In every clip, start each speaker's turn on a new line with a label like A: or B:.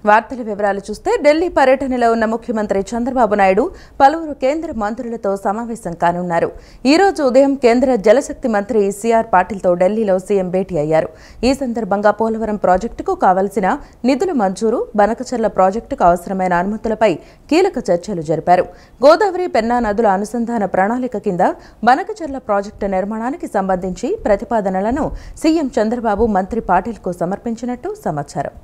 A: వార్తల వివరాలు చూస్తే ఢిల్లీ పర్యటనలో ఉన్న ముఖ్యమంత్రి చంద్రబాబు నాయుడు పలువురు కేంద్ర మంత్రులతో సమావేశం కానున్నారు. ఈ రోజు ఉదయం కేంద్ర జలశక్తి మంత్రి సిఆర్ పాటిల్తో ఢిల్లీలో సీఎం భేటీ అయ్యారు. ఈ సందర్భంగా పోలవరం ప్రాజెక్టుకు కావాల్సిన నిధుల మంజూరు, బనకచర్ల ప్రాజెక్టుకు అవసరమైన అనుమతులపై కీలక చర్చలు జరిపారు. గోదావరి, పెన్నా నదుల అనుసంధాన ప్రణాళిక కింద బనకచర్ల ప్రాజెక్టు నిర్మాణానికి సంబంధించి ప్రతిపాదనలను సీఎం చంద్రబాబు మంత్రి పాటిల్కు సమర్పించినట్టు సమాచారం.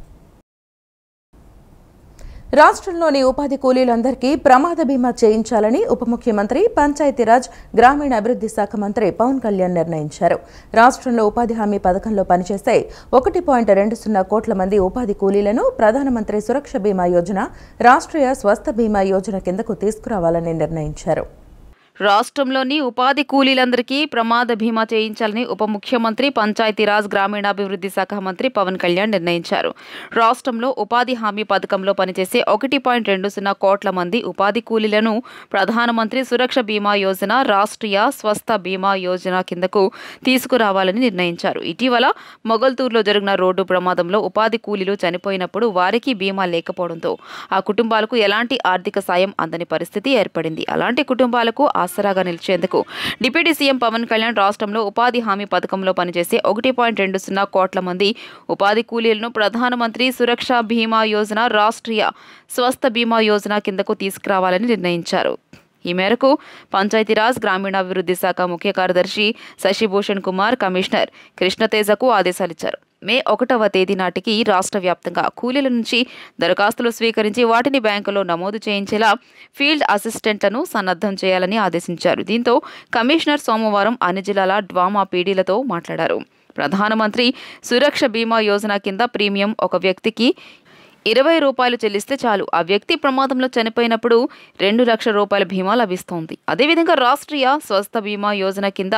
A: రాష్ట్రంలోని ఉపాధి కూలీలందరికీ ప్రమాద బీమా చేయించాలని ఉప ముఖ్యమంత్రి, పంచాయతీరాజ్, గ్రామీణాభివృద్ధి శాఖ మంత్రి పవన్ కళ్యాణ్ నిర్ణయించారు. రాష్ట్రంలో ఉపాధి హామీ పథకంలో పనిచేసే 1.20 కోట్ల మంది ఉపాధి కూలీలను ప్రధానమంత్రి సురక్ష బీమా యోజన, రాష్ట్రీయ స్వస్థ బీమా యోజన కిందకు తీసుకురావాలని నిర్ణయించారు.
B: రాష్ట్రంలోని ఉపాధి కూలీలందరికీ ప్రమాద బీమా చేయించాలని ఉప ముఖ్యమంత్రి, పంచాయతీరాజ్, గ్రామీణాభివృద్ధి శాఖ మంత్రి పవన్ కళ్యాణ్ నిర్ణయించారు. రాష్ట్రంలో ఉపాధి హామీ పథకంలో పనిచేసే 1.20 కోట్ల మంది ఉపాధి కూలీలను ప్రధానమంత్రి సురక్ష బీమా యోజన, రాష్ట్రీయ స్వస్థ బీమా యోజన కిందకు తీసుకురావాలని నిర్ణయించారు. ఇటీవల మొగల్తూరులో జరిగిన రోడ్డు ప్రమాదంలో ఉపాధి కూలీలు చనిపోయినప్పుడు వారికి బీమా లేకపోవడంతో ఆ కుటుంబాలకు ఎలాంటి ఆర్థిక సాయం అందని పరిస్థితి ఏర్పడింది. అలాంటి కుటుంబాలకు ఆసరాగా నిలిచేందుకు డిప్యూటీ సీఎం పవన్ కళ్యాణ్ రాష్ట్రంలో ఉపాధి హామీ పథకంలో పనిచేసే 1.20 కోట్ల మంది ఉపాధి కూలీలను ప్రధానమంత్రి సురక్ష బీమా యోజన, రాష్ట్రీయ స్వస్థ బీమా యోజన కిందకు తీసుకురావాలని నిర్ణయించారు. ఈ మేరకు పంచాయతీరాజ్, గ్రామీణాభివృద్ధి శాఖ ముఖ్య కార్యదర్శి శశిభూషణ్ కుమార్, కమిషనర్ కృష్ణతేజకు ఆదేశాలిచ్చారు. మే 1వ తేదీ నాటికి రాష్ట్ర వ్యాప్తంగా కూలీల నుంచి దరఖాస్తులు స్వీకరించి వాటిని బ్యాంకులో నమోదు చేయించేలా ఫీల్డ్ అసిస్టెంట్లను సన్నద్ధం చేయాలని ఆదేశించారు. దీంతో కమిషనర్ సోమవారం అన్ని జిల్లాల డ్వామా పీడీలతో మాట్లాడారు. ప్రధానమంత్రి సురక్ష బీమా యోజన కింద ప్రీమియం ఒక వ్యక్తికి ₹20 చెల్లిస్తే చాలు ఆ వ్యక్తి ప్రమాదంలో చనిపోయినప్పుడు 2 లక్షల రూపాయల బీమా లభిస్తోంది. అదేవిధంగా రాష్ట్రీయ స్వస్థ బీమా యోజన కింద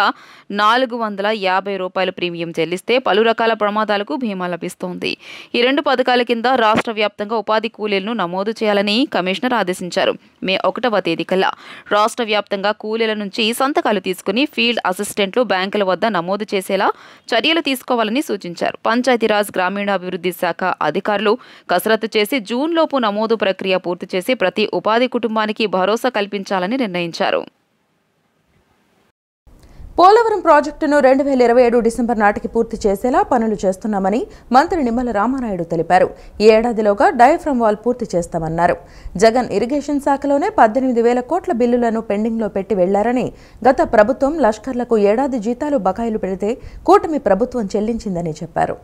B: ₹450 ప్రీమియం చెల్లిస్తే పలు రకాల ప్రమాదాలకు బీమా లభిస్తోంది. ఈ 2 పథకాల కింద రాష్ట్ర వ్యాప్తంగా ఉపాధి కూలీలను నమోదు చేయాలని కమిషనర్ ఆదేశించారు. మే 1వ తేదీ కల్లా రాష్ట్ర వ్యాప్తంగా కూలీల నుంచి సంతకాలు తీసుకుని ఫీల్డ్ అసిస్టెంట్లు బ్యాంకుల వద్ద నమోదు చేసేలా చర్యలు తీసుకోవాలని సూచించారు. పంచాయతీరాజ్, గ్రామీణాభివృద్ధి శాఖ అధికారులు కసరత్తు చేసి జూన్ లోపు నమోదు ప్రక్రియ పూర్తి చేసి ప్రతి ఉపాధి కుటుంబానికి భరోసా కల్పించాలని నిర్ణయించారు.
A: పోలవరం ప్రాజెక్టును 2027 డిసెంబర్ నాటికి పూర్తి చేసేలా పనులు చేస్తున్నామని మంత్రి నిమ్మల రామానాయుడు తెలిపారు. ఈ ఏడాదిలోగా డయాఫ్రమ్ వాల్ పూర్తి చేస్తామన్నారు. జగన్ ఇరిగేషన్ శాఖలోనే 18,000 కోట్ల బిల్లులను పెండింగ్లో పెట్టి వెళ్లారని, గత ప్రభుత్వం లష్కర్లకు ఏడాది జీతాలు బకాయిలు పెడితే కూటమి ప్రభుత్వం చెల్లించిందని చెప్పారు.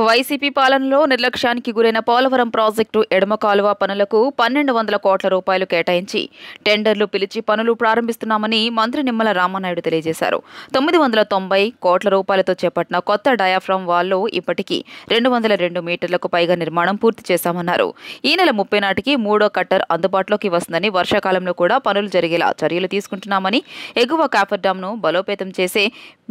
B: వైసీపీ పాలనలో నిర్లక్ష్యానికి గురైన పోలవరం ప్రాజెక్టు ఎడమ కాలువ పనులకు 1,200 కోట్ల రూపాయలు కేటాయించి టెండర్లు పిలిచి పనులు ప్రారంభిస్తున్నామని మంత్రి నిమ్మల రామానాయుడు తెలియజేశారు. 990 కోట్ల రూపాయలతో చేపట్టిన కొత్త డయాఫ్రమ్ వాల్లో ఇప్పటికీ 202 మీటర్లకు పైగా నిర్మాణం పూర్తి చేశామన్నారు. ఈ నెల 30 నాటికి 3వ కట్టర్ అందుబాటులోకి వస్తుందని, వర్షాకాలంలో కూడా పనులు జరిగేలా చర్యలు తీసుకుంటున్నామని, ఎగువ కాఫర్ డ్యాంను బలోపేతం చేసే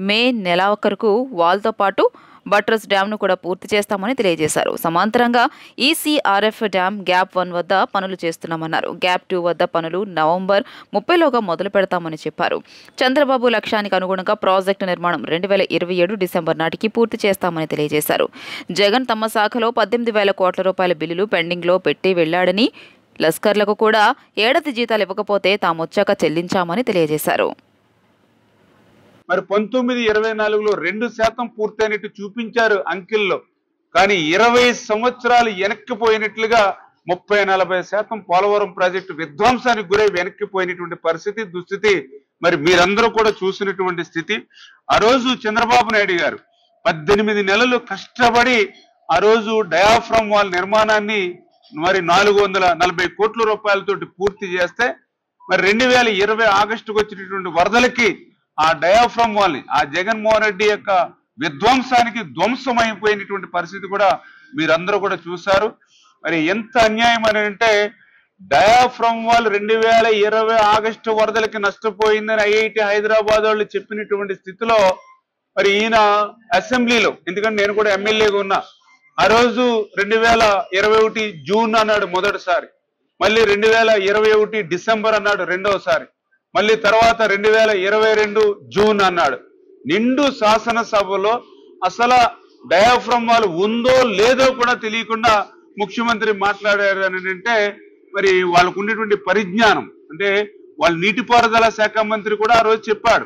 B: మే నెలాఖరుకు వాల్తో పాటు బట్రస్ డ్యాంను కూడా పూర్తి చేస్తామని తెలియజేశారు. సమాంతరంగా ఈసీఆర్ఎఫ్ డ్యాం గ్యాప్ 1 వద్ద పనులు చేస్తున్నామన్నారు. గ్యాప్ 2 వద్ద పనులు నవంబర్ 30లోగా మొదలు పెడతామని చెప్పారు. చంద్రబాబు లక్ష్యానికి అనుగుణంగా ప్రాజెక్టు నిర్మాణం 2027 డిసెంబర్ నాటికి పూర్తి చేస్తామని తెలియజేశారు. జగన్ తమ శాఖలో 18,000 కోట్ల రూపాయల బిల్లులు పెండింగ్లో పెట్టి వెళ్లాడని, లస్కర్లకు కూడా ఏడాది జీతాలు ఇవ్వకపోతే తామొచ్చాక చెల్లించామని తెలియజేశారు.
C: మరి 1924లో 2% పూర్తయినట్టు చూపించారు అంకిల్లో. కానీ 20 సంవత్సరాలు వెనక్కిపోయినట్లుగా 30-40% పోలవరం ప్రాజెక్టు విధ్వంసానికి గురై వెనక్కిపోయినటువంటి పరిస్థితి, దుస్థితి మరి మీరందరూ కూడా చూసినటువంటి స్థితి. ఆ రోజు చంద్రబాబు నాయుడు గారు 18 నెలలు కష్టపడి ఆ రోజు డయాఫ్రమ్ వాల్ నిర్మాణాన్ని మరి 440 కోట్ల రూపాయలతోటి పూర్తి చేస్తే, మరి 2020 ఆగస్టుకు వచ్చినటువంటి వరదలకి ఆ డయాఫ్రమ్ వాల్ని, ఆ జగన్మోహన్ రెడ్డి యొక్క విధ్వంసానికి ధ్వంసమైపోయినటువంటి పరిస్థితి కూడా మీరందరూ కూడా చూశారు. మరి ఎంత అన్యాయం అని అంటే, డయాఫ్రమ్ వాల్ 2020 ఆగస్టు వరదలకి నష్టపోయిందని ఐఐటి హైదరాబాద్ వాళ్ళు చెప్పినటువంటి స్థితిలో మరి ఈయన అసెంబ్లీలో, ఎందుకంటే నేను కూడా ఎమ్మెల్యేగా ఉన్నా, ఆ రోజు 2021 జూన్ అన్నాడు మొదటిసారి, మళ్ళీ 2021 డిసెంబర్ అన్నాడు రెండవసారి, మళ్ళీ తర్వాత 2022 జూన్ అన్నాడు. నిండు శాసనసభలో అసలు డయాఫ్రమ్ వాల్ ఉందో లేదో కూడా తెలియకుండా ముఖ్యమంత్రి మాట్లాడారు అని అంటే మరి వాళ్ళకు ఉండేటువంటి పరిజ్ఞానం. అంటే వాళ్ళ నీటిపారుదల శాఖ మంత్రి కూడా ఆ రోజు చెప్పాడు,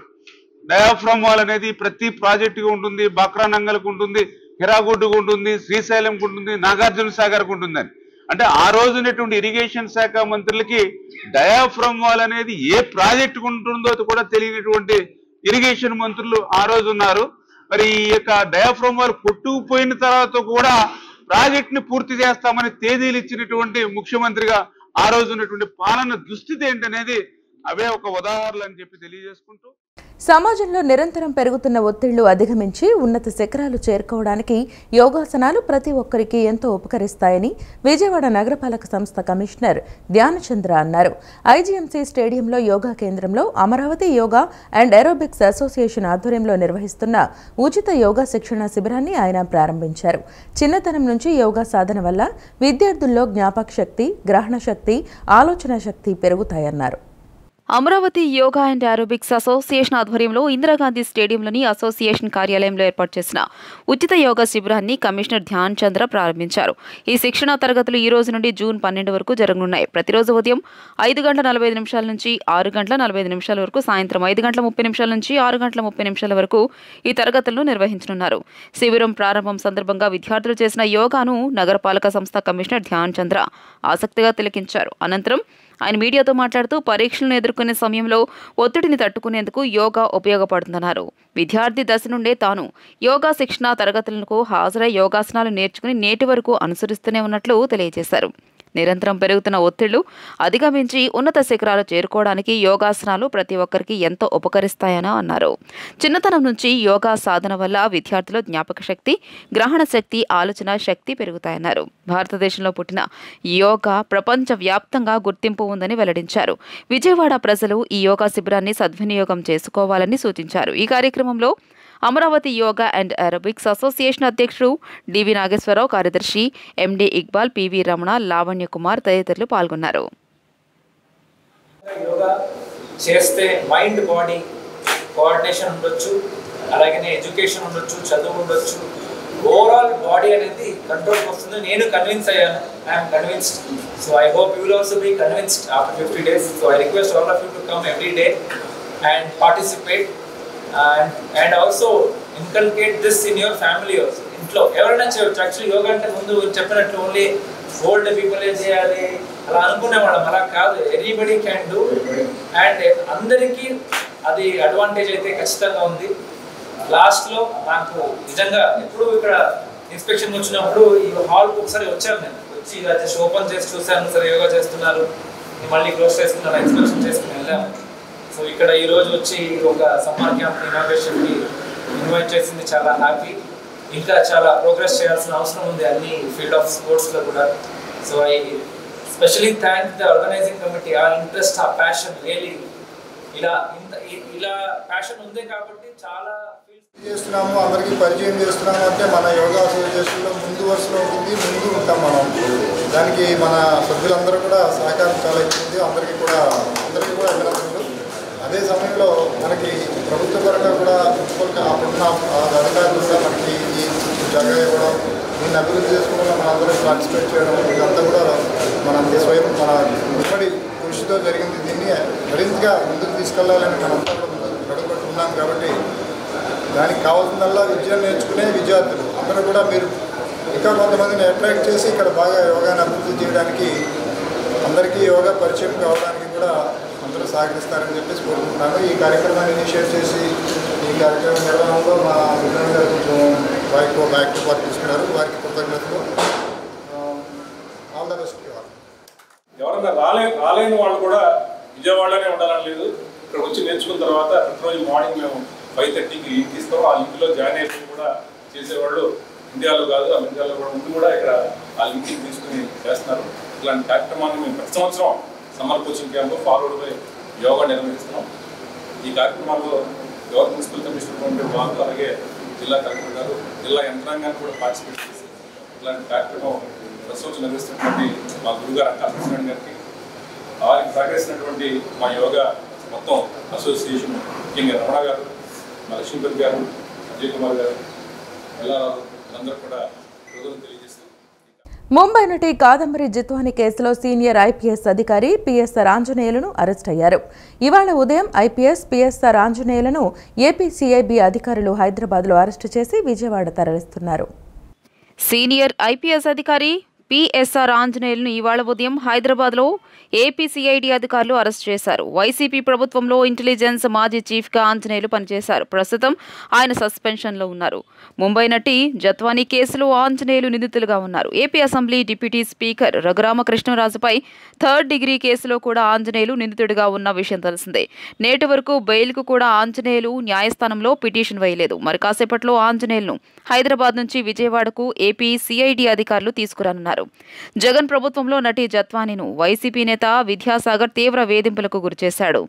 C: డయాఫ్రమ్ వాల్ అనేది ప్రతి ప్రాజెక్టుగా ఉంటుంది, బక్రానంగల్కు ఉంటుంది, హిరాగుడ్డుకు ఉంటుంది, శ్రీశైలంకు ఉంటుంది, నాగార్జున సాగర్కు ఉంటుందని. అంటే ఆ రోజు ఉన్నటువంటి ఇరిగేషన్ శాఖ మంత్రులకి డయాఫ్రమ్ వాల్ అనేది ఏ ప్రాజెక్టుకు ఉంటుందో కూడా తెలియనటువంటి ఇరిగేషన్ మంత్రులు ఆ రోజు ఉన్నారు. మరి ఈ యొక్క డయాఫ్రమ్ వాల్ కొట్టుకుపోయిన తర్వాత కూడా ప్రాజెక్ట్ ని పూర్తి చేస్తామని తేదీలు ఇచ్చినటువంటి ముఖ్యమంత్రిగా ఆ రోజు ఉన్నటువంటి పాలన దుస్థితి ఏంటనేది అవే ఒక ఉదాహరణలు అని చెప్పి తెలియజేసుకుంటూ,
A: సమాజంలో నిరంతరం పెరుగుతున్న ఒత్తిళ్లు అధిగమించి ఉన్నత శిఖరాలు చేరుకోవడానికి యోగాసనాలు ప్రతి ఒక్కరికి ఎంతో ఉపకరిస్తాయని విజయవాడ నగరపాలక సంస్థ కమిషనర్ ధ్యానచంద్ర అన్నారు. ఐజీఎంసీ స్టేడియంలో యోగా కేంద్రంలో Amaravati yoga and aerobics association ఆధ్వర్యంలో నిర్వహిస్తున్న ఉచిత యోగా శిక్షణ శిబిరాన్ని ఆయన ప్రారంభించారు. చిన్నతనం నుంచి యోగా సాధన వల్ల విద్యార్థుల్లో జ్ఞాపక శక్తి, గ్రహణ శక్తి, ఆలోచన శక్తి పెరుగుతాయన్నారు.
B: Amaravati yoga and aerobics association ఆధ్వర్యంలో ఇందిరాగాంధీ స్టేడియంలోని అసోసియేషన్ కార్యాలయంలో ఏర్పాటు చేసిన ఉచిత యోగా శిబిరాన్ని కమిషనర్ ధ్యాన్ చంద్ర ప్రారంభించారు. ఈ శిక్షణా తరగతులు ఈ రోజు నుండి జూన్ 12 వరకు జరగనున్నాయి. ప్రతిరోజు ఉదయం 5:45 నుంచి 6:45 వరకు, సాయంత్రం 5:30 నుంచి 6:30 వరకు ఈ తరగతులను నిర్వహించనున్నారు. శిబిరం ప్రారంభం సందర్భంగా విద్యార్థులు చేసిన యోగాను నగరపాలక సంస్థ కమిషనర్ ధ్యాన్ చంద్ర ఆసక్తిగా తిలకించారు. అనంతరం ఆయన మీడియాతో మాట్లాడుతూ పరీక్షలను ఎదుర్కొనే సమయంలో ఒత్తిడిని తట్టుకునేందుకు యోగా ఉపయోగపడుతుందన్నారు. విద్యార్థి దశ నుండే తాను యోగా శిక్షణ తరగతులకు హాజరై యోగాసనాలు నేర్చుకుని నేటి వరకు అనుసరిస్తూనే ఉన్నట్లు తెలియజేశారు. నిరంతరం పెరుగుతున్న ఒత్తిళ్లు అధిగమించి ఉన్నత శిఖరాలు చేరుకోవడానికి యోగాసనాలు ప్రతి ఒక్కరికి ఎంతో ఉపకరిస్తాయని అన్నారు. చిన్నతనం నుంచి యోగా సాధన వల్ల విద్యార్థుల జ్ఞాపక శక్తి, గ్రహణ శక్తి, ఆలోచన శక్తి పెరుగుతాయన్నారు. భారతదేశంలో పుట్టిన యోగా ప్రపంచ వ్యాప్తంగా గుర్తింపు ఉందని వెల్లడించారు. విజయవాడ ప్రజలు ఈ యోగా శిబిరాన్ని సద్వినియోగం చేసుకోవాలని సూచించారు. ఈ కార్యక్రమంలో Amaravati yoga and aerobics association అధ్యక్షుడు డివి నాగేశ్వరరావు, కార్యదర్శి ఎండి ఇక్బాల్, పివి రమణ, లావణ్య కుమార్ తదితరులు పాల్గొన్నారు.
D: యోగా చేస్తే మైండ్ బాడీ కోఆర్డినేషన్ ఉండొచ్చు, అలాగే ఎడ్యుకేషన్ ఉండొచ్చు, చదువు ఉండొచ్చు, ఓవరాల్ బాడీ అనేది కంట్రోల్కి వస్తుంది. నేను కన్విన్స్ అయ్యాను. I'm convinced. So I hope you will also be convinced after 50 days. So I request all of you to come every day and participate and also inculcate this in your family also. ఇంట్లో ఎవరైనా చేయవచ్చు. Actually yoga అంటే ముందు చెప్పినట్లు only old పీపులే చేయాలి అలా అనుకునేవాళ్ళం. అలా కాదు, ఎవ్రీబడి క్యాన్ డూ. అండ్ అందరికీ అది అడ్వాంటేజ్ అయితే ఖచ్చితంగా ఉంది. లాస్ట్లో నాకు నిజంగా ఎప్పుడు ఇక్కడ ఇన్స్పెక్షన్ వచ్చినప్పుడు ఈ హాల్కి ఒకసారి వచ్చాను. నేను వచ్చి ఇలా జస్ట్ ఓపెన్ చేసి చూశాను, సరే యోగా చేస్తున్నారు, మళ్ళీ క్లోజ్ చేసుకున్నాను, ఇన్స్పెక్షన్ చేసుకుని వెళ్ళాము. సో ఇక్కడ ఈరోజు వచ్చి ఒక సమ్మర్ క్యాంప్ ఇనాగ్రేషన్కి ఇన్వైట్ చేసింది చాలా హ్యాపీ. ఇంకా చాలా ప్రోగ్రెస్ చేయాల్సిన అవసరం ఉంది అన్ని ఫీల్డ్ ఆఫ్ స్పోర్ట్స్లో కూడా. So I specially thank the organizing committee. ఆ ఇంట్రెస్ట్, ఆ ప్యాషన్ రియలీ ఇలా ప్యాషన్ ఉంది కాబట్టి చాలా
E: చేస్తున్నాము, అందరికీ పరిచయం చేస్తున్నాము. అంటే మన యోగా అసోసియేషన్లో ముందు వరుసలో ఉంటుంది, ముందు ఉంటాం మనం. దానికి మన సభ్యులందరూ కూడా సహకారం చాలా ఎక్కువ. అందరికీ కూడా అభినందనలు. అదే సమయంలో మనకి ప్రభుత్వ పరంగా కూడా అప్పుడున్న అధికారులు కూడా మనకి ఈ జాగా ఇవ్వడం, దీన్ని అభివృద్ధి చేసుకోవడం, మనందరూ పార్టిసిపేట్ చేయడం, ఇదంతా కూడా మన స్వయం మన ఇప్పటి కృషితో జరిగింది. దీన్ని మరింతగా ముందుకు తీసుకెళ్లాలని మనంతా కూడా గడుపుకుంటూ ఉన్నాం. కాబట్టి దానికి కావాల్సిందల్లా విద్యను నేర్చుకునే విద్యార్థులు అందరూ కూడా మీరు ఇంకా కొంతమందిని అట్రాక్ట్ చేసి ఇక్కడ బాగా యోగాని అభివృద్ధి చేయడానికి, అందరికీ యోగా పరిచయం కావడానికి కూడా అందరూ సహకరిస్తారని చెప్పేసి కోరుకుంటున్నాను. ఈ కార్యక్రమాన్ని ఇనిషియేట్ చేసి ఈ కార్యక్రమం నిర్వహణలో మా విజ్ఞాన గారు కొంచెం యాక్టివ్ పార్ట్ తీసుకున్నారు. వారికి కృతజ్ఞతలు. All the best.
F: ఎవరన్నా రాలేని వాళ్ళు కూడా విజయవాడలోనే ఉండాలని లేదు. ఇక్కడ వచ్చి నేర్చుకున్న తర్వాత ప్రతిరోజు మార్నింగ్ మేము 5:30కి లింక్ ఇస్తాం. ఆ లింక్లో జాయిన్ అయిపోయి కూడా చేసేవాళ్ళు ఇండియాలో కాదు, అమెరికాలో కూడా ముందు కూడా ఇక్కడ ఆ లింక్ తీసుకుని చేస్తున్నారు. ఇలాంటి కార్యక్రమాన్ని మేము ప్రతి సంవత్సరం summer coaching camp forward by yoga నిర్వహిస్తున్నాం. ఈ కార్యక్రమాల్లో గవర్నమెంట్ మున్సిపల్ కమిషనర్ వాళ్ళు, అలాగే జిల్లా కలెక్టర్ గారు, జిల్లా యంత్రాంగాన్ని కూడా పార్టిసిపేట్ చేసి ఇలాంటి కార్యక్రమం ప్రతి సంవత్సరం నిర్వహిస్తున్నటువంటి మా గురుగారు అక్క కృష్ణన్ గారికి, వారికి సహకరిస్తున్నటువంటి మా యోగా మొత్తం అసోసియేషన్, ముఖ్యంగా రమణ గారు, మా లక్ష్మీపతి గారు, అజయ్ కుమార్ గారు, అందరూ కూడా ప్రజలు తెలియజేస్తారు.
A: ముంబై నటి కాదంబరి జిత్వాని కేసులో సీనియర్ ఐపీఎస్ అధికారి పిఎస్ఆర్ ఆంజనేయులను అరెస్ట్ అయ్యారు. ఇవాళ ఉదయం ఐపీఎస్ పిఎస్ఆర్ ఆంజనేయులను ఏపీసీఐబీ అధికారులు హైదరాబాద్లో అరెస్టు చేసి విజయవాడ తరలిస్తున్నారు.
B: సీనియర్ ఐపీఎస్ అధికారి పిఎస్ఆర్ ఆంజనేయులను ఇవాళ ఉదయం హైదరాబాద్లో ఏపీసీఐడీ అధికారులు అరెస్ట్ చేశారు. వైసీపీ ప్రభుత్వంలో ఇంటెలిజెన్స్ మాజీ చీఫ్గా ఆంజనేయులు పనిచేశారు. ప్రస్తుతం ఆయన సస్పెన్షన్లో ఉన్నారు. ముంబై నటి జత్వానీ కేసులో ఆంజనేయులు నిందితులుగా ఉన్నారు. ఏపీ అసెంబ్లీ డిప్యూటీ స్పీకర్ రఘురామకృష్ణరాజుపై 3rd డిగ్రీ కేసులో కూడా ఆంజనేయులు నిందితుడిగా ఉన్న విషయం తెలిసిందే. నేటి వరకు బెయిల్కు కూడా ఆంజనేయులు న్యాయస్థానంలో పిటిషన్ వేయలేదు. మరి కాసేపట్లో ఆంజనేయులను హైదరాబాద్ నుంచి విజయవాడకు ఏపీ సిఐడి అధికారులు తీసుకురానున్నారు. జగన్ ప్రభుత్వంలో నటి జత్వానీను వైసీపీ నేత విద్యాసాగర్ తీవ్ర వేధింపులకు గురిచేశాడు.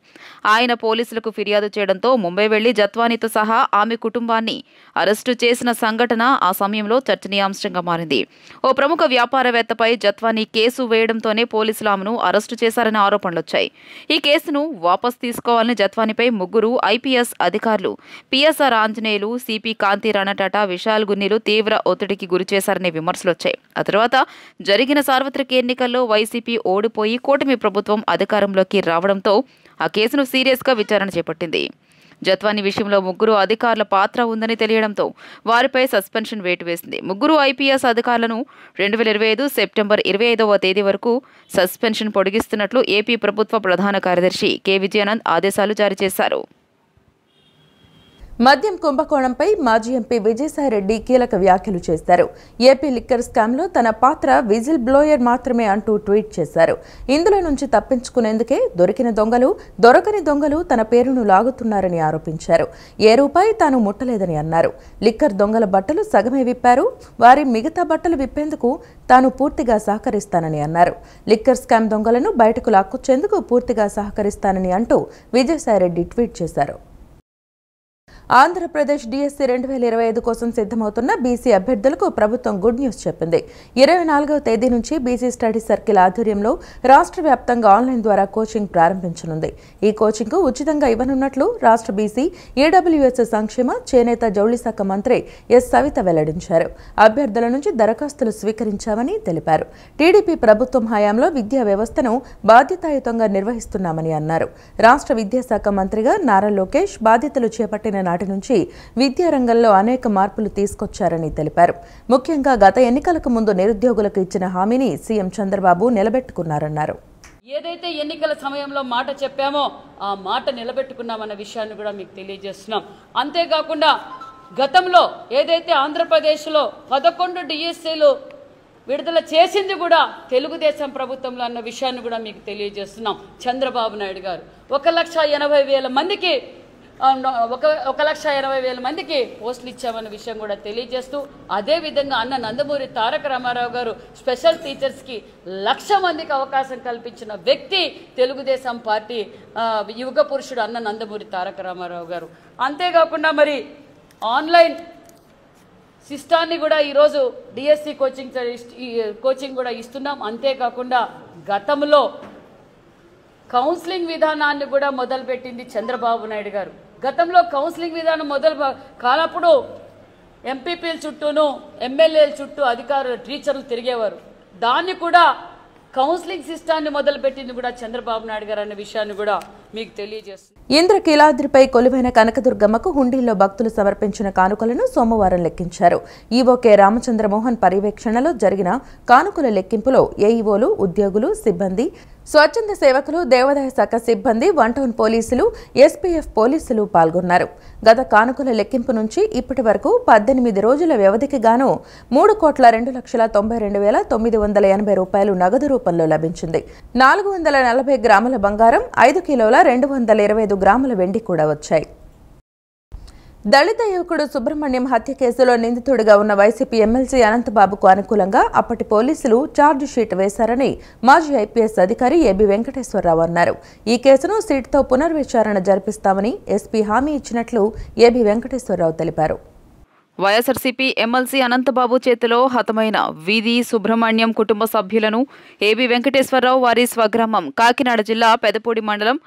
B: ఆయన పోలీసులకు ఫిర్యాదు చేయడంతో ముంబై వెళ్లి జత్వానీతో సహా ఆమె కుటుంబాన్ని అరెస్టు చేసిన సంఘటన ఆ సమయంలో చర్చనీయాంశంగా మారింది. ఓ ప్రముఖ వ్యాపారవేత్తపై జత్వానీ కేసు వేయడంతోనే పోలీసులు ఆమెను అరెస్టు చేశారనే ఆరోపణలొచ్చాయి. ఈ కేసును వాపస్ తీసుకోవాలని జత్వానీపై 3 ఐపీఎస్ అధికారులు పిఎస్ఆర్ ఆంజనేయులు, సిపి కాంతి రాణా టాటా, విశాల్ గున్నీలు తీవ్ర ఒత్తిడికి గురిచేశారనే విమర్శలొచ్చాయి. ఆ తర్వాత జరిగిన సార్వత్రిక ఎన్నికల్లో వైసీపీ ఓడిపోయి కూటమి ప్రభుత్వం అధికారంలోకి రావడంతో ఆ కేసును సీరియస్గా విచారణ చేపట్టింది. జత్వానీ విషయంలో 3 అధికారుల పాత్ర ఉందని తెలియడంతో వారిపై సస్పెన్షన్ వేటు వేసింది. 3 ఐపీఎస్ అధికారులను 2025 సెప్టెంబర్ 25వ తేదీ వరకు సస్పెన్షన్ పొడిగిస్తున్నట్లు ఏపీ ప్రభుత్వ ప్రధాన కార్యదర్శి కె విజయానంద్ ఆదేశాలు జారీ చేశారు.
A: మద్యం కుంభకోణంపై మాజీ ఎంపీ విజయసాయిరెడ్డి కీలక వ్యాఖ్యలు చేశారు. ఏపీ లిక్కర్ స్కామ్లో తన పాత్ర విజిల్ బ్లోయర్ మాత్రమే అంటూ ట్వీట్ చేశారు. ఇందులో నుంచి తప్పించుకునేందుకే దొరకని దొంగలు తన పేరును లాగుతున్నారని ఆరోపించారు. ఏ రూపాయి తాను ముట్టలేదని అన్నారు. లిక్కర్ దొంగల బట్టలు సగమే విప్పారు. వారి మిగతా బట్టలు విప్పేందుకు తాను పూర్తిగా సహకరిస్తానని అన్నారు. లిక్కర్ స్కామ్ దొంగలను బయటకు లాక్కొచ్చేందుకు పూర్తిగా సహకరిస్తానని అంటూ విజయసాయిరెడ్డి ట్వీట్ చేశారు. ఆంధ్రప్రదేశ్ డిఎస్సి 2025 కోసం సిద్ధమవుతున్న బీసీ అభ్యర్థులకు ప్రభుత్వం గుడ్ న్యూస్ చెప్పింది. 24వ తేదీ నుంచి బీసీ స్టడీ సర్కిల్ ఆధ్వర్యంలో రాష్ట్ర వ్యాప్తంగా ఆన్లైన్ ద్వారా కోచింగ్ ప్రారంభించనుంది. ఈ కోచింగ్కు ఉచితంగా ఇవ్వనున్నట్లు రాష్ట్ర బీసీ ఈడబ్ల్యూఎస్ సంక్షేమ, చేనేత, జౌళి శాఖ మంత్రి ఎస్ సవిత వెల్లడించారు. అభ్యర్థుల నుంచి దరఖాస్తులు స్వీకరించామని తెలిపారు. టీడీపీ ప్రభుత్వం హయాంలో విద్యా వ్యవస్థను బాధ్యతాయుతంగా నిర్వహిస్తున్నామని అన్నారు. రాష్ట్ర విద్యాశాఖ మంత్రిగా నారా లోకేష్ బాధ్యతలు చేపట్టిన నాటి నుంచి విద్యారంగంలో అనేక మార్పులు తీసుకొచ్చారని తెలిపారు. ముఖ్యంగా గత ఎన్నికలకు ముందు నిరుద్యోగులకు ఇచ్చిన హామీని సీఎం చంద్రబాబు నిలబెట్టుకున్నారన్నారు.
G: ఏదైతే ఎన్నికల సమయంలో మాట చెప్పామో ఆ మాట నిలబెట్టుకున్నామన్న విషయాన్ని కూడా మీకు తెలియజేస్తున్నాం. అంతేకాకుండా గతంలో ఏదైతే ఆంధ్రప్రదేశ్లో 11 డిఎస్సీలు విడుదల చేసింది కూడా తెలుగుదేశం ప్రభుత్వంలో అన్న విషయాన్ని కూడా మీకు తెలియజేస్తున్నాం. చంద్రబాబు నాయుడు గారు 1,80,000 మందికి 1,80,000 మందికి పోస్టులు ఇచ్చామన్న విషయం కూడా తెలియజేస్తూ, అదేవిధంగా అన్న నందమూరి తారక రామారావు గారు స్పెషల్ టీచర్స్కి 1,00,000 మందికి అవకాశం కల్పించిన వ్యక్తి తెలుగుదేశం పార్టీ యుగ పురుషుడు అన్న నందమూరి తారక రామారావు గారు. అంతేకాకుండా మరి ఆన్లైన్ సిస్టాన్ని కూడా ఈరోజు డిఎస్సి కోచింగ్ కూడా ఇస్తున్నాం. అంతేకాకుండా గతంలో కౌన్సిలింగ్ విధానాన్ని కూడా మొదలుపెట్టింది చంద్రబాబు నాయుడు గారు. గతంలో కౌన్సిలింగ్ విధానం కానప్పుడు ఎంపీపీల చుట్టూను ఎమ్మెల్యేల చుట్టూ అధికారులు టీచర్లు తిరిగేవారు. దాన్ని కూడా కౌన్సిలింగ్ సిస్టాన్ని మొదలుపెట్టింది కూడా చంద్రబాబు నాయుడు గారు అనే విషయాన్ని కూడా మీకు తెలియజేస్తుంది.
A: ఇంద్రకీలాద్రిపై కొలువైన కనకదుర్గమ్మకు హుండీల్లో భక్తులు సమర్పించిన కానుకలను సోమవారం లెక్కించారు. ఈవోకే రామచంద్రమోహన్ పర్యవేక్షణలో జరిగిన కానుకల లెక్కింపులో ఏఈఓలు, ఉద్యోగులు, సిబ్బంది, స్వచ్ఛంద సేవకులు, దేవాదాయ శాఖ సిబ్బంది, 1 టౌన్ పోలీసులు, ఎస్పీఎఫ్ పోలీసులు పాల్గొన్నారు. గత కానుకల లెక్కింపు నుంచి ఇప్పటి వరకు 18 రోజుల వ్యవధికి గాను 3,02,92,980 రూపాయలు నగదు రూపంలో లభించింది. 440 గ్రాముల బంగారం, 5 కిలోల 225 గ్రాముల వెండి కూడా వచ్చాయి. దళిత యువకుడు సుబ్రహ్మణ్యం హత్య కేసులో నిందితుడిగా ఉన్న వైసీపీ ఎమ్మెల్సీ అనంతబాబుకు అనుకూలంగా అప్పటి పోలీసులు ఛార్జ్ షీట్ వేశారని మాజీ ఐపీఎస్ అధికారి ఏబీ వెంకటేశ్వరరావు అన్నారు. ఈ కేసును సిట్తో పునర్విచారణ జరిపిస్తామని ఎస్పీ హామీ ఇచ్చినట్లు ఏబీ వెంకటేశ్వరరావు తెలిపారు.
B: వైఎస్ఆర్సీపీ ఎమ్మెల్సీ అనంతబాబు చేతిలో హతమైన వీధి సుబ్రహ్మణ్యం కుటుంబ సభ్యులను ఏబీ వెంకటేశ్వరరావు వారి స్వగ్రామం కాకినాడ జిల్లా పెదపూడి మండలం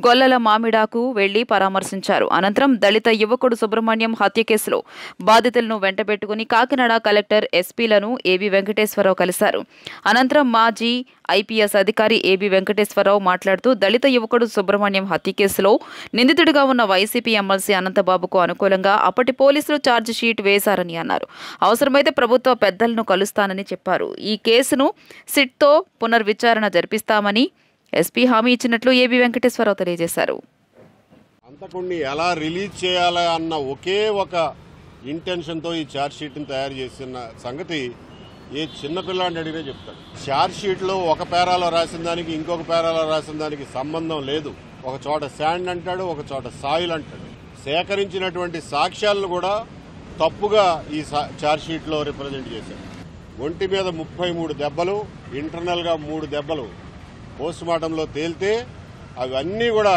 B: గొల్లల మామిడాకు వెళ్లి పరామర్శించారు. అనంతరం దళిత యువకుడు సుబ్రహ్మణ్యం హత్య కేసులో బాధితులను వెంటబెట్టుకుని కాకినాడ కలెక్టర్ ఎస్పీలను ఏబీ వెంకటేశ్వరరావు కలిశారు. అనంతరం మాజీ ఐపీఎస్ అధికారి ఏబీ వెంకటేశ్వరరావు మాట్లాడుతూ దళిత యువకుడు సుబ్రహ్మణ్యం హత్య కేసులో నిందితుడిగా ఉన్న వైసీపీ ఎమ్మెల్సీ అనంతబాబుకు అనుకూలంగా అప్పటి పోలీసులు ఛార్జ్ షీట్ వేశారని అన్నారు. అవసరమైతే ప్రభుత్వ పెద్దలను కలుస్తానని చెప్పారు. ఈ కేసును సిట్తో పునర్విచారణ జరిపిస్తామని ఎస్పీ హామీ ఇచ్చినట్లు ఏబీ వెంకటేశ్వరరావు తెలియజేశారు.
H: అంతకుడిని ఎలా రిలీజ్ చేయాలా అన్న ఒకే ఒక ఇంటెన్షన్తో ఈ ఛార్జ్ షీట్ని తయారు చేసిన సంగతి ఏ చిన్నపిల్లాడిని అడిగినా చెప్తాడు. ఛార్జ్ షీట్లో ఒక పేరాలో రాసిన దానికి ఇంకొక పేరాలో రాసిన దానికి సంబంధం లేదు. ఒక చోట శాండ్ అంటాడు, ఒక చోట సాయిల్ అంటాడు. సేకరించినటువంటి సాక్ష్యాలను కూడా తప్పుగా ఈ ఛార్జ్ షీట్లో రిప్రజెంట్ చేశారు. ఒంటి మీద 33 దెబ్బలు, ఇంటర్నల్గా 3 దెబ్బలు పోస్ట్ మార్టంలో తేలితే అవన్నీ కూడా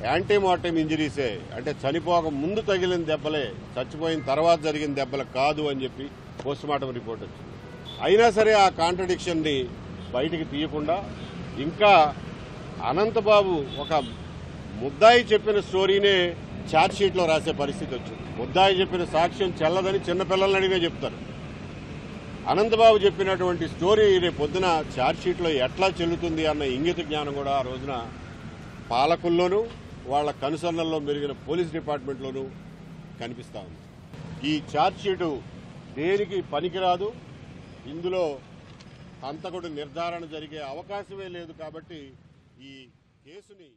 H: యాంటీమార్టం ఇంజరీసే, అంటే చనిపోక ముందు తగిలిన దెబ్బలే, చచ్చిపోయిన తర్వాత జరిగిన దెబ్బలు కాదు అని చెప్పి పోస్ట్ మార్టం రిపోర్ట్ వచ్చింది. అయినా సరే ఆ కాంట్రడిక్షన్ని బయటికి తీయకుండా ఇంకా అనంతబాబు ఒక ముద్దాయి చెప్పిన స్టోరీనే ఛార్జ్ షీట్లో రాసే పరిస్థితి వచ్చింది. ముద్దాయి చెప్పిన సాక్ష్యం చెల్లదని చిన్నపిల్లల్ని అడిగే చెప్తారు. అనంతబాబు చెప్పినటువంటి స్టోరీ రేపు పొద్దున ఛార్జ్ షీట్లో ఎట్లా చెల్లుతుంది అన్న ఇంగిత జ్ఞానం కూడా ఆ రోజున పాలకుల్లోనూ వాళ్ళ కనుసన్నల్లో మెరిగిన పోలీస్ డిపార్ట్మెంట్లోనూ కనిపిస్తా ఉంది. ఈ ఛార్జ్ షీటు దేనికి పనికిరాదు. ఇందులో హంతకుడు నిర్ధారణ జరిగే అవకాశమే లేదు. కాబట్టి ఈ కేసుని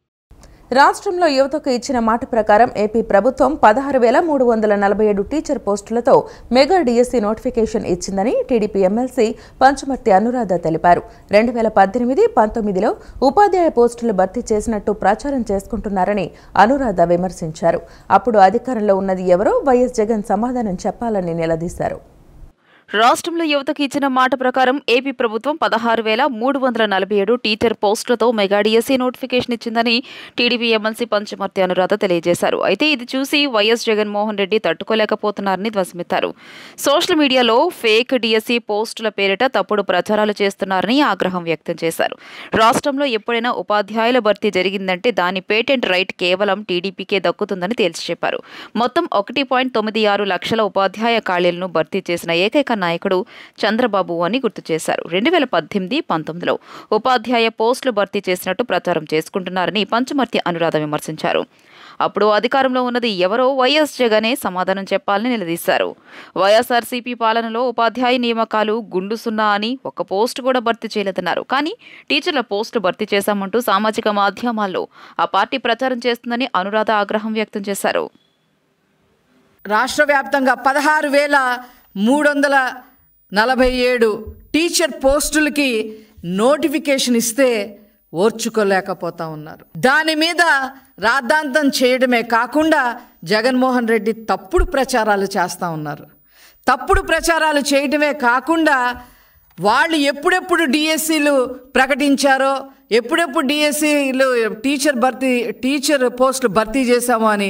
A: రాష్ట్రంలో యువతకు ఇచ్చిన మాట ప్రకారం ఏపీ ప్రభుత్వం 16,347 టీచర్ పోస్టులతో మెగా డిఎస్సీ నోటిఫికేషన్ ఇచ్చిందని టీడీపీ ఎమ్మెల్సీ పంచమర్తి అనురాధ తెలిపారు. 2018-19లో ఉపాధ్యాయ పోస్టులు భర్తీ చేసినట్టు ప్రచారం చేసుకుంటున్నారని అనురాధ విమర్శించారు. అప్పుడు అధికారంలో ఉన్నది ఎవరో వైఎస్ జగన్ సమాధానం చెప్పాలని నిలదీశారు.
B: రాష్ట్రంలో యువతకు ఇచ్చిన మాట ప్రకారం ఏపీ ప్రభుత్వం 16,347 టీచర్ పోస్టులతో మెగా డిఎస్సీ నోటిఫికేషన్ ఇచ్చిందని టీడీపీ ఎమ్మెల్సీ పంచమర్తి అనురాధ తెలియజేశారు. అయితే ఇది చూసి వైఎస్ జగన్మోహన్ రెడ్డి తట్టుకోలేకపోతున్నారని ధ్వజమెత్తారు. సోషల్ మీడియాలో ఫేక్ డిఎస్సీ పోస్టుల పేరిట తప్పుడు ప్రచారాలు చేస్తున్నారని ఆగ్రహం వ్యక్తం చేశారు. రాష్ట్రంలో ఎప్పుడైనా ఉపాధ్యాయుల భర్తీ జరిగిందంటే దాని పేటెంట్ రైట్ కేవలం టీడీపీకే దక్కుతుందని తేల్చి చెప్పారు. మొత్తం 1.96 లక్షల ఉపాధ్యాయ ఖాళీలను భర్తీ చేసిన ఏకైక నాయకుడు చంద్రబాబు అని గుర్తు చేశారు. 2018-19లో ఉపాధ్యాయ పోస్టులు భర్తీ చేసినట్టు ప్రచారం చేసుకుంటున్నారని పంచమర్తి అనురాధ విమర్శించారు. అప్పుడు అధికారంలో ఉన్నది ఎవరో వైఎస్ జగనే సమాధానం చెప్పాలని నిలదీశారు. వైఎస్ఆర్సీపీ పాలనలో ఉపాధ్యాయ నియామకాలు గుండు సున్నా అని ఒక్క పోస్టు కూడా భర్తీ చేయలేదన్నారు. కానీ టీచర్ల పోస్టులు భర్తీ చేశామంటూ సామాజిక మాధ్యమాల్లో ఆ పార్టీ ప్రచారం చేస్తుందని అనురాధ ఆగ్రహం వ్యక్తం చేశారు.
I: రాష్ట్ర వ్యాప్తంగా 16,347 టీచర్ పోస్టులకి నోటిఫికేషన్ ఇస్తే ఓర్చుకోలేకపోతా ఉన్నారు. దాని మీద రాద్ధాంతం చేయడమే కాకుండా జగన్మోహన్ రెడ్డి తప్పుడు ప్రచారాలు చేస్తూ ఉన్నారు. తప్పుడు ప్రచారాలు చేయడమే కాకుండా వాళ్ళు ఎప్పుడెప్పుడు డిఎస్సీలు ప్రకటించారో, ఎప్పుడెప్పుడు డిఎస్సీలు టీచర్ పోస్టులు భర్తీ చేశామో అని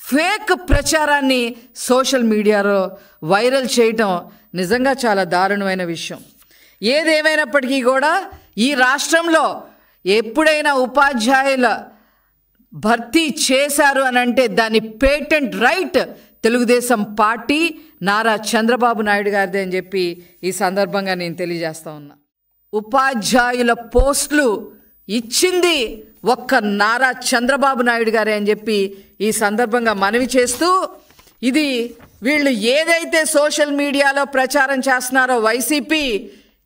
I: ఫేక్ ప్రచారాన్ని సోషల్ మీడియాలో వైరల్ చేయటం నిజంగా చాలా దారుణమైన విషయం. ఏదేమైనప్పటికీ కూడా ఈ రాష్ట్రంలో ఎప్పుడైనా ఉపాధ్యాయుల భర్తీ చేశారు అని అంటే దాని patent right Telugu Desam party Nara Chandrababu Naidu గారిదే అని చెప్పి ఈ సందర్భంగా నేను తెలియజేస్తా ఉన్నా. ఉపాధ్యాయుల పోస్టులు ఇచ్చింది ఒక్క నారా చంద్రబాబు నాయుడు గారే అని చెప్పి ఈ సందర్భంగా మనవి చేస్తూ, ఇది వీళ్ళు ఏదైతే సోషల్ మీడియాలో ప్రచారం చేస్తున్నారో వైసీపీ,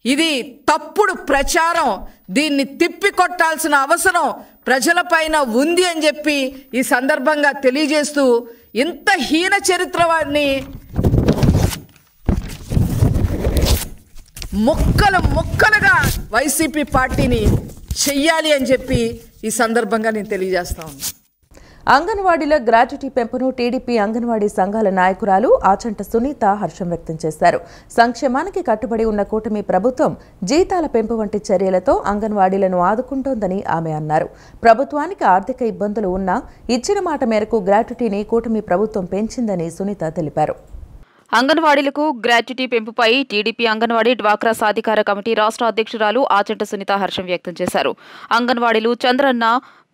I: ఇది తప్పుడు ప్రచారం. దీన్ని తిప్పికొట్టాల్సిన అవసరం ప్రజలపైన ఉంది అని చెప్పి ఈ సందర్భంగా తెలియజేస్తూ, ఇంత హీన చరిత్ర వారిని ముక్కలుగా వైసీపీ పార్టీని చెయ్యాలి అని చెప్పి ఈ సందర్భంగా నేను తెలియజేస్తా ఉన్నాను.
A: అంగన్వాడీల గ్రాట్యుటీ పెంపును టీడీపీ అంగన్వాడీ సంఘాల నాయకురాలు ఆచంట సునీత హర్షం వ్యక్తం చేశారు. సంక్షేమానికి కట్టుబడి ఉన్న కూటమి ప్రభుత్వం జీతాల పెంపు వంటి చర్యలతో అంగన్వాడీలను ఆదుకుంటోందని ఆమె అన్నారు. ప్రభుత్వానికి ఆర్థిక ఇబ్బందులు ఉన్నా ఇచ్చిన మాట మేరకు గ్రాట్యుటీని కూటమి ప్రభుత్వం పెంచిందని సునీత తెలిపారు.
B: అంగన్వాడీలకు గ్రాట్యుటీ పెంపుపై టీడీపీ అంగన్వాడీ డ్వాక్రా సాధికార కమిటీ రాష్ట్ర అధ్యక్షురాలు ఆచంట సునీత హర్షం వ్యక్తం చేశారు. అంగన్వాడీలు చంద్రన్న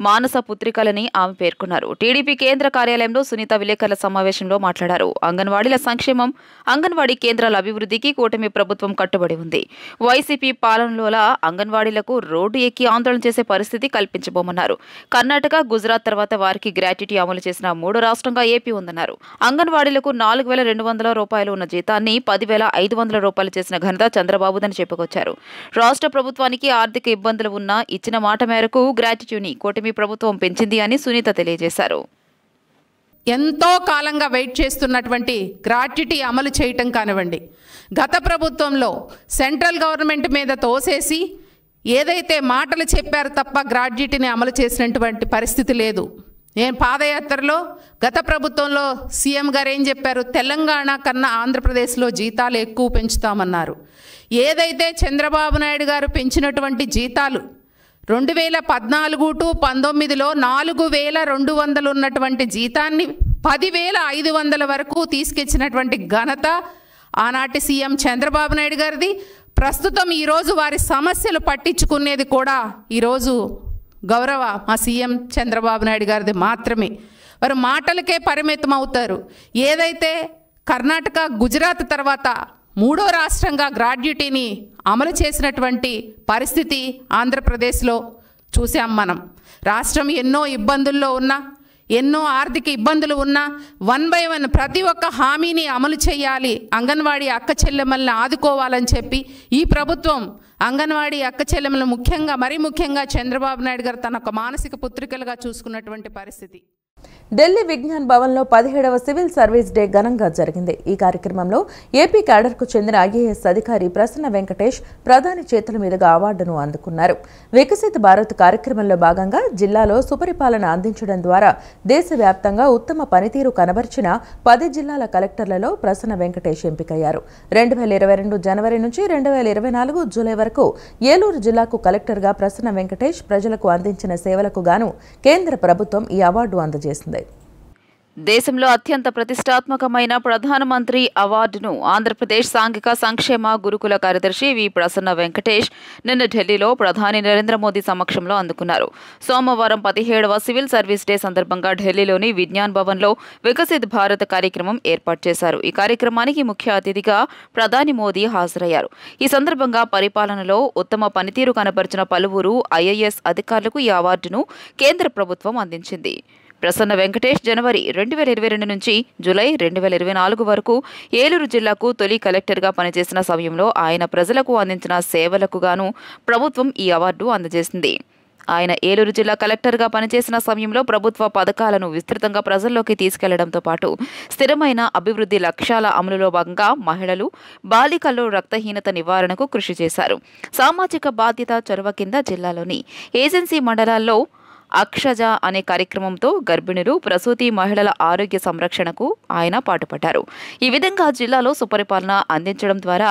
B: మానస పుత్రికలని ఆమె పేర్కొన్నారు. టీడీపీ కేంద్ర కార్యాలయంలో సునీత విలేకరుల సమావేశంలో మాట్లాడారు. అంగన్వాడీల సంక్షేమం, అంగన్వాడీ కేంద్రాల అభివృద్ధికి కూటమి ప్రభుత్వం కట్టుబడి ఉంది. వైసీపీ పాలనలో అంగన్వాడీలకు రోడ్డు ఎక్కి ఆందోళన చేసే పరిస్థితి కల్పించబోమన్నారు. కర్ణాటక, గుజరాత్ తర్వాత వారికి గ్రాట్యుటీ అమలు చేసిన 3వ రాష్ట్రంగా ఏపీ ఉందన్నారు. అంగన్వాడీలకు 4,200 రూపాయలు ఉన్న జీతాన్ని 10,500 రూపాయలు చేసిన ఘనత చంద్రబాబుదని చెప్పుకొచ్చారు. రాష్ట్ర ప్రభుత్వానికి ఆర్థిక ఇబ్బందులు ఉన్నా ఇచ్చిన మాట మేరకు గ్రాట్యుటీని కూటమి ప్రభుత్వం పెంచింది అని సునీత తెలియజేశారు.
J: ఎంతో కాలంగా వెయిట్ చేస్తున్నటువంటి గ్రాట్యుటీ అమలు చేయటం కానివ్వండి, గత ప్రభుత్వంలో సెంట్రల్ గవర్నమెంట్ మీద తోసేసి ఏదైతే మాటలు చెప్పారు తప్ప గ్రాట్యుటీని అమలు చేసినటువంటి పరిస్థితి లేదు. నేను పాదయాత్రలో గత ప్రభుత్వంలో సీఎం గారు ఏం చెప్పారు, తెలంగాణ కన్నా ఆంధ్రప్రదేశ్లో జీతాలు ఎక్కువ పెంచుతామన్నారు. ఏదైతే చంద్రబాబు నాయుడు గారు పెంచినటువంటి జీతాలు 2014 టు 19లో 4,200 ఉన్నటువంటి జీతాన్ని 10,500 వరకు తీసుకొచ్చినటువంటి ఘనత ఆనాటి సీఎం చంద్రబాబు నాయుడు గారిది. ప్రస్తుతం ఈరోజు వారి సమస్యలు పట్టించుకునేది కూడా ఈరోజు గౌరవ మా సీఎం చంద్రబాబు నాయుడు గారిది మాత్రమే. వారు మాటలకే పరిమితం అవుతారు. ఏదైతే కర్ణాటక, గుజరాత్ తర్వాత 3వ రాష్ట్రంగా గ్రాట్యుటీని అమలు చేసినటువంటి పరిస్థితి ఆంధ్రప్రదేశ్లో చూసాం మనం. రాష్ట్రం ఎన్నో ఇబ్బందుల్లో ఉన్నా, ఎన్నో ఆర్థిక ఇబ్బందులు ఉన్నా 1 by 1 ప్రతి ఒక్క హామీని అమలు చేయాలి, అంగన్వాడీ అక్క చెల్లెమ్మల్ని ఆదుకోవాలని చెప్పి ఈ ప్రభుత్వం అంగన్వాడీ అక్క చెల్లెమ్మలు మరీ ముఖ్యంగా చంద్రబాబు నాయుడు గారు తన ఒక మానసిక పుత్రికలుగా చూసుకున్నటువంటి పరిస్థితి.
A: ఢిల్లీ విజ్ఞాన్ భవన్లో 17వ సివిల్ సర్వీస్ డే ఘనంగా జరిగింది. ఈ కార్యక్రమంలో ఏపీ క్యాడర్కు చెందిన ఐఏఎస్ అధికారి ప్రసన్న వెంకటేష్ ప్రధాని చేతుల మీదుగా అవార్డును అందుకున్నారు. వికసిత్ భారత్ కార్యక్రమంలో భాగంగా జిల్లాలో సుపరిపాలన అందించడం ద్వారా దేశవ్యాప్తంగా ఉత్తమ పనితీరు కనబర్చిన 10 జిల్లాల కలెక్టర్లలో ప్రసన్న వెంకటేష్ ఎంపికయ్యారు. 2022 జనవరి నుంచి 2024 జూలై వరకు ఏలూరు జిల్లాకు కలెక్టర్గా ప్రసన్న వెంకటేష్ ప్రజలకు అందించిన సేవలకు గాను కేంద్ర ప్రభుత్వం ఈ అవార్డు అందజేసింది.
B: దేశంలో అత్యంత ప్రతిష్టాత్మకమైన ప్రధానమంత్రి అవార్డును ఆంధ్రప్రదేశ్ సాంఘిక సంక్షేమ గురుకుల కార్యదర్శి వి ప్రసన్న వెంకటేష్ నిన్న ఢిల్లీలో ప్రధాని నరేంద్ర మోదీ సమక్షంలో అందుకున్నారు. సోమవారం 17వ సివిల్ సర్వీస్ డే సందర్భంగా ఢిల్లీలోని విజ్ఞాన్ భవన్లో వికసిత్ భారత్ కార్యక్రమం ఏర్పాటు చేశారు. ఈ కార్యక్రమానికి ముఖ్య అతిథిగా ప్రధాని మోదీ హాజరయ్యారు. ఈ సందర్భంగా పరిపాలనలో ఉత్తమ పనితీరు కనబరిచిన పలువురు ఐఏఎస్ అధికారులకు ఈ అవార్డును కేంద్ర ప్రభుత్వం అందించింది. ప్రసన్న వెంకటేష్ జనవరి 2022 నుంచి జూలై 2024 వరకు ఏలూరు జిల్లాకు తొలి కలెక్టర్గా పనిచేసిన సమయంలో ఆయన ప్రజలకు అందించిన సేవలకు గాను ప్రభుత్వం ఈ అవార్డు అందజేసింది. ఆయన ఏలూరు జిల్లా కలెక్టర్గా పనిచేసిన సమయంలో ప్రభుత్వ పథకాలను విస్తృతంగా ప్రజల్లోకి తీసుకెళ్లడంతో పాటు స్థిరమైన అభివృద్ధి లక్ష్యాల అమలులో భాగంగా మహిళలు, బాలికల్లో రక్తహీనత నివారణకు కృషి చేశారు. సామాజిక బాధ్యత చొరవ కింద జిల్లాలోని ఏజెన్సీ మండలాల్లో అక్షజ అనే కార్యక్రమంతో గర్భిణులు, ప్రసూతి మహిళల ఆరోగ్య సంరక్షణకు ఆయన పాటుపడ్డారు. ఈ విధంగా జిల్లాలో సుపరిపాలన అందించడం ద్వారా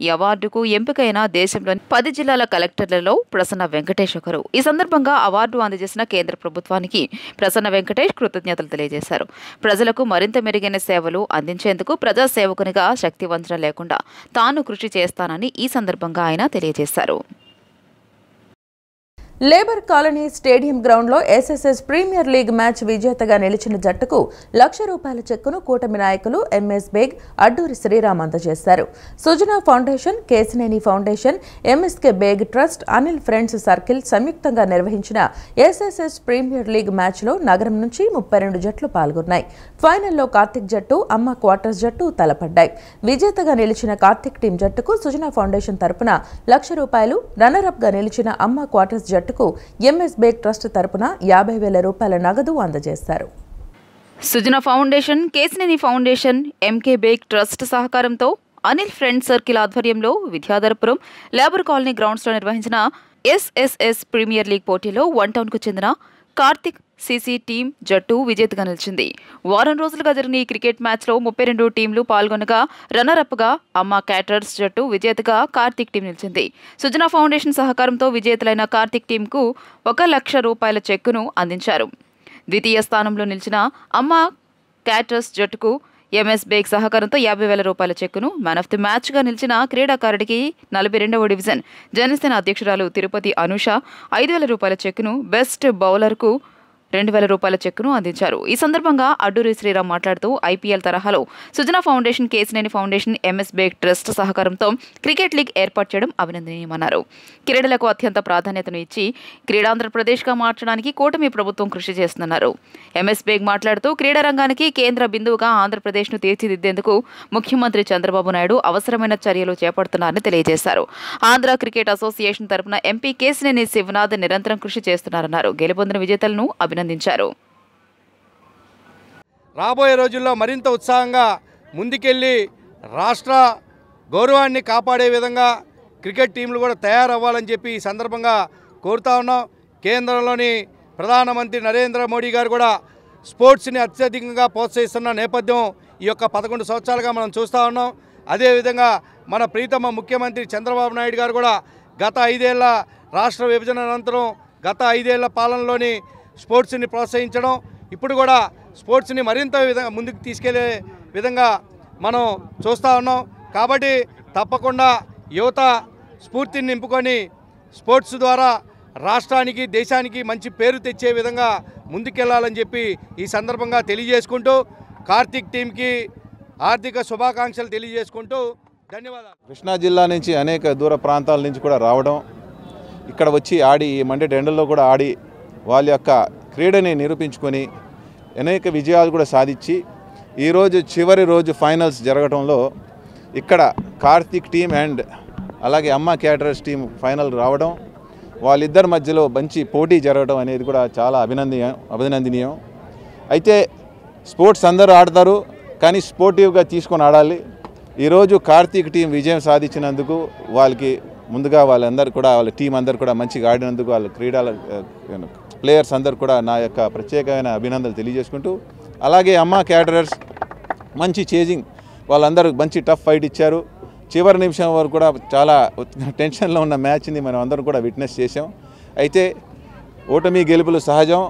B: ఈ అవార్డుకు ఎంపికైన దేశంలోని 10 జిల్లాల కలెక్టర్లలో ప్రసన్న వెంకటేష్ ఒకరు. ఈ సందర్భంగా అవార్డు అందజేసిన కేంద్ర ప్రభుత్వానికి ప్రసన్న వెంకటేష్ కృతజ్ఞతలు తెలియజేశారు. ప్రజలకు మరింత మెరుగైన సేవలు అందించేందుకు ప్రజా సేవకునిగా శక్తి వంచన లేకుండా తాను కృషి చేస్తానని ఈ సందర్భంగా ఆయన తెలియజేశారు.
A: లేబర్ కాలనీ స్టేడియం గ్రౌండ్లో ఎస్ఎస్ఎస్ ప్రీమియర్ లీగ్ మ్యాచ్ విజేతగా నిలిచిన జట్టుకు ₹1,00,000 చెక్కును కూటమి నాయకులు ఎంఎస్ బేగ్, అడ్డూరి శ్రీరామ్ అందజేశారు. Sujana foundation, Kesineni foundation, MSK Baig trust, Anil friends circle సంయుక్తంగా నిర్వహించిన ఎస్ఎస్ఎస్ ప్రీమియర్ లీగ్ మ్యాచ్లో నగరం నుంచి 32 జట్లు పాల్గొన్నాయి. ఫైనల్లో కార్తిక్ జట్టు, అమ్మ క్వార్టర్స్ జట్టు తలపడ్డాయి. విజేతగా నిలిచిన కార్తిక్ టీం జట్టుకు సుజనా ఫౌండేషన్ తరపున ₹1,00,000, రన్నరప్ గా నిలిచిన అమ్మ క్వార్టర్స్ జట్టు ఎంఎస్ బేగ్ ట్రస్ట్ తరపున ₹50,000 నగదు అందజేశారు.
B: Sujana foundation, Kesineni foundation, MK Baig trust సహకారంతో అనిల్ ఫ్రెండ్స్ సర్కిల్ ఆధ్వర్యంలో విద్యాధరపురం లేబర్ కాలనీ గ్రౌండ్స్లో నిర్వహించిన ఎస్ఎస్ఎస్ ప్రీమియర్ లీగ్ పోటీలో 1 టౌన్కు చెందిన కార్తిక్ సిసి టీం జట్టు విజేతగా నిలిచింది. వారం రోజులుగా జరిగిన ఈ క్రికెట్ మ్యాచ్లో 32 టీంలు పాల్గొనగా రన్నరప్గా అమ్మ క్యాటరర్స్ జట్టు విజేతగా కార్తిక్ టీం నిలిచింది. సుజనా ఫౌండేషన్ సహకారంతో విజేతలైన కార్తిక్ టీంకు ₹1,00,000 చెక్కును అందించారు. ద్వితీయ స్థానంలో నిలిచిన అమ్మ క్యాటరర్స్ జట్టుకు ఎంఎస్ బేగ్ సహకారంతో 50,000 రూపాయల చెక్కును, మ్యాన్ ఆఫ్ ది మ్యాచ్గా నిలిచిన క్రీడాకారుడికి 42వ డివిజన్ జనసేన అధ్యక్షురాలు తిరుపతి అనూష 5,000 రూపాయల చెక్కును, బెస్ట్ బౌలర్కు 2,000 రూపాయల చెక్కును అందించారు. ఈ సందర్భంగా అడ్డూరి శ్రీరామ్ మాట్లాడుతూ ఐపీఎల్ తరహాలో Sujana foundation, Kesineni foundation, MS Baig trust సహకారంతో క్రికెట్ లీగ్ ఏర్పాటు చేయడం అభినందనీయమన్నారు. క్రీడలకు అత్యంత ప్రాధాన్యతను ఇచ్చి క్రీడాంధ్రప్రదేశ్గా మార్చడానికి కూటమి ప్రభుత్వం కృషి చేస్తుందన్నారు. ఎంఎస్ బేగ్ మాట్లాడుతూ క్రీడా రంగానికి కేంద్ర బిందువుగా ఆంధ్రప్రదేశ్ను తీర్చిదిద్దేందుకు ముఖ్యమంత్రి చంద్రబాబు నాయుడు అవసరమైన చర్యలు చేపడుతున్నారని తెలియజేశారు. ఆంధ్ర క్రికెట్ అసోసియేషన్ తరపున ఎంపీ కేసినేని శివనాథ్ నిరంతరం కృషి చేస్తున్నారన్నారు. గెలుపొందిన విజేతలను అభినందించారు.
K: రాబోయే రోజుల్లో మరింత ఉత్సాహంగా ముందుకెళ్లి రాష్ట్ర గౌరవాన్ని కాపాడే విధంగా క్రికెట్ టీంలు కూడా తయారవ్వాలని చెప్పి ఈ సందర్భంగా కోరుతా ఉన్నాం. కేంద్రంలోని ప్రధానమంత్రి నరేంద్ర మోడీ గారు కూడా స్పోర్ట్స్ని అత్యధికంగా ప్రోత్సహిస్తున్న నేపథ్యం ఈ యొక్క 11 సంవత్సరాలుగా మనం చూస్తూ ఉన్నాం. అదేవిధంగా మన ప్రీతమ ముఖ్యమంత్రి చంద్రబాబు నాయుడు గారు కూడా గత 5 ఏళ్ల రాష్ట్ర విభజన అనంతరం గత 5 ఏళ్ల పాలనలోని స్పోర్ట్స్ని ప్రోత్సహించడం, ఇప్పుడు కూడా స్పోర్ట్స్ని మరింత ముందుకు తీసుకెళ్లే విధంగా మనం చూస్తూ ఉన్నాం. కాబట్టి తప్పకుండా యువత స్ఫూర్తిని నింపుకొని స్పోర్ట్స్ ద్వారా రాష్ట్రానికి, దేశానికి మంచి పేరు తెచ్చే విధంగా ముందుకెళ్లాలని చెప్పి ఈ సందర్భంగా తెలియజేసుకుంటూ కార్తీక్ టీంకి ఆర్థిక శుభాకాంక్షలు తెలియజేసుకుంటూ ధన్యవాదాలు.
L: కృష్ణా జిల్లా నుంచి అనేక దూర ప్రాంతాల నుంచి కూడా రావడం, ఇక్కడ వచ్చి ఆడి ఈ మండే ఎండల్లో కూడా ఆడి వాళ్ళ యొక్క క్రీడని నిరూపించుకొని అనేక విజయాలు కూడా సాధించి ఈరోజు చివరి రోజు ఫైనల్స్ జరగడంలో ఇక్కడ కార్తీక్ టీం అండ్ అలాగే అమ్మ క్యాటరర్స్ టీం ఫైనల్ రావడం, వాళ్ళిద్దరి మధ్యలో మంచి పోటీ జరగడం అనేది కూడా చాలా అభినందనీయం. అయితే స్పోర్ట్స్ అందరూ ఆడతారు, కానీ స్పోర్టివ్గా తీసుకొని ఆడాలి. ఈరోజు కార్తీక్ టీం విజయం సాధించినందుకు వాళ్ళకి ముందుగా వాళ్ళందరూ కూడా వాళ్ళ టీం అందరూ కూడా మంచిగా ఆడినందుకు వాళ్ళ క్రీడల ప్లేయర్స్ అందరూ కూడా నా యొక్క ప్రత్యేకమైన అభినందనలు తెలియజేసుకుంటూ, అలాగే అమ్మ క్యాటరర్స్ మంచి చేజింగ్, వాళ్ళందరూ మంచి టఫ్ ఫైట్ ఇచ్చారు. చివరి నిమిషం వరకు కూడా చాలా టెన్షన్లో ఉన్న మ్యాచ్ని మనం అందరం కూడా విట్నెస్ చేసాం. అయితే ఓటమి గెలుపులు సహజం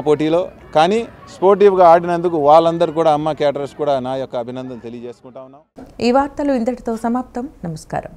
L: పోటీలో, కానీ స్పోర్టివ్గా ఆడినందుకు వాళ్ళందరూ కూడా అమ్మ క్యాటరర్స్ కూడా నా యొక్క అభినందనలు తెలియజేసుకుంటా ఉన్నాం.
A: ఈ వార్తలు ఇంతటితో సమాప్తం. నమస్కారం.